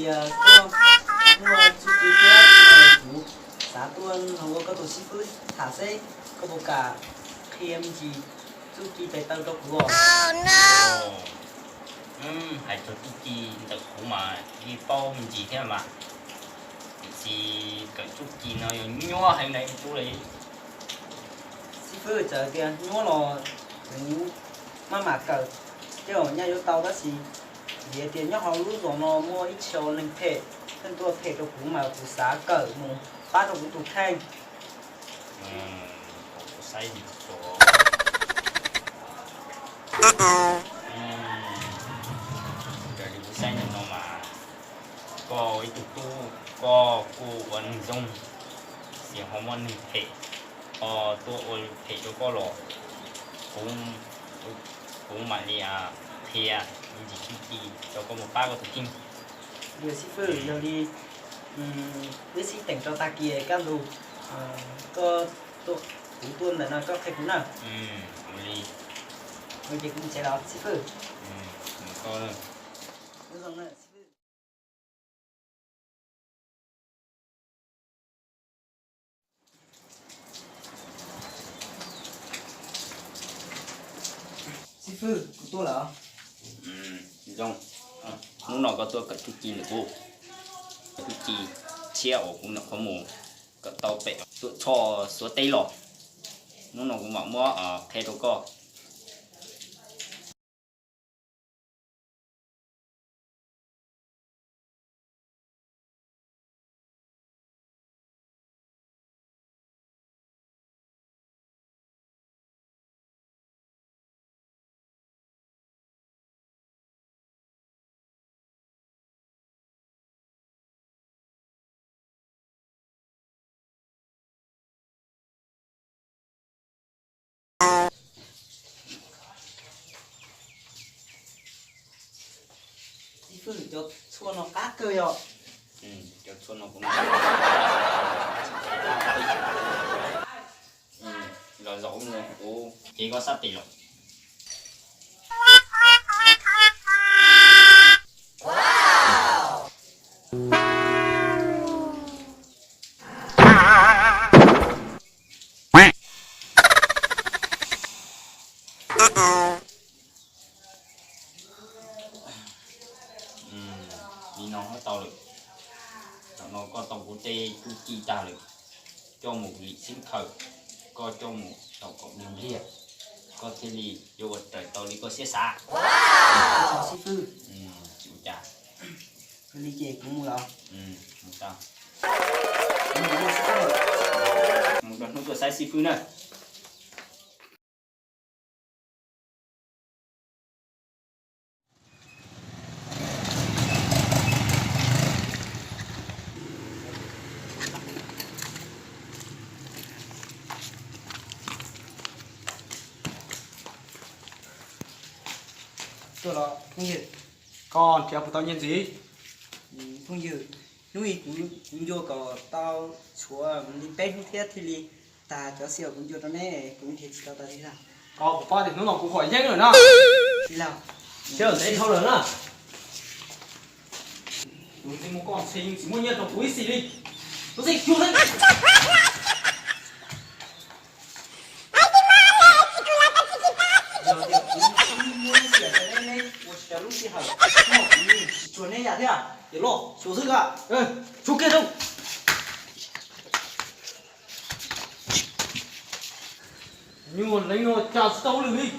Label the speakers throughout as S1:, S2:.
S1: thì mua chút tí kia cũ giá tuần không có tổ sĩ phứ thả xe có một cả khi em chỉ chút tí tay tăng cho cũ
S2: hay cho chút tí được cũ mà đi bao mình gì thế mà chỉ cần chút tí nó nhỏ hay này chú đấy
S1: sĩ phứ chờ kia nhỏ là mà cỡ kiểu nhà yêu tàu đó gì về tiền nhóc họ lúc rồi nó mua ít chiều lên thể nên tôi thể cho cũ mà cũ giá cỡ mà bắt đầu cũng tụt thanh
S2: sai gì rồi cái gì cũng sai nhận đâu mà có ít tu có cô vẫn dùng thì họ muốn thể tôi ơi thể cho có lọ cũng cũng mà đi thì mình chỉ chi cho có một ba cái thực kinh
S1: điều sĩ phứ giờ đi với sĩ tỉnh cho ta kia các đồ có tổ cũng tuôn là nó có khách cũng nào
S2: đi
S1: người chỉ cũng sẽ đó sĩ phứ
S2: có
S1: đúng rồi sĩ phứ sĩ phứ của tôi là
S2: dùng lúc nào có tôi cất chút chi nữa cô chút chi chia ở cũng là có mù cất tàu bể tôi cho số tây lọ lúc nào cũng bảo mua ở thế đâu có
S1: sĩ phứ cho xua nó cá cơ rồi
S2: cho số nó cũng rồi dẫu người của chỉ có sắp tỷ lệ đi nó hết tàu được nó có tàu của tê chu chi ta được cho một vị sinh khởi có cho một tàu cộng đường liệt có thể đi vô trời tàu đi có xe xa
S1: sĩ phứ
S2: chịu trả
S1: lý chế cũng mua rồi
S2: không sao một đoạn không có sai sĩ phứ nữa
S1: tôi là không hiểu
S3: Còn thì học tao nhân gì?
S1: không hiểu lúc ý cũng vô có tao chúa đi bên không thiết thì đi ta cho siêu cũng vô đó nè cũng thiệt tao ta đi làm
S3: Còn của ba thì nó cũng khỏi nhanh rồi nè.
S1: đi làm
S3: Chứ ở đây thâu lớn à? Đúng thì một con xinh chỉ muốn nhận trong túi xì đi. Nó gì chua đấy.
S1: giờ thì cũng không muốn xỉa cái đây này một cái lúc đi học chúa này giả thế à để lộ chúa sức à
S3: Ê, chú kia đâu? Nhưng mà lấy nó chào tao lử đi.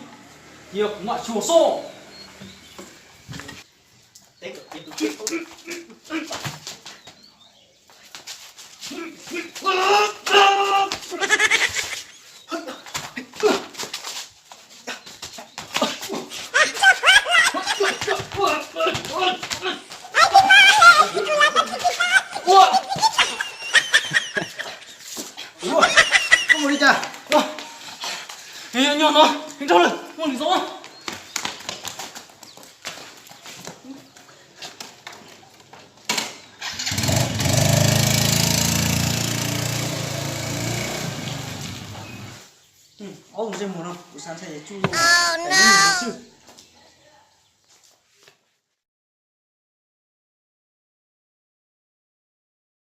S3: Hiệp ngoại chùa xô.
S1: đấy cái tiếp
S3: Không đi cha. Hình như nó, hình trong rồi, một lý do.
S1: ông xem một không buổi sáng sẽ chú phải đi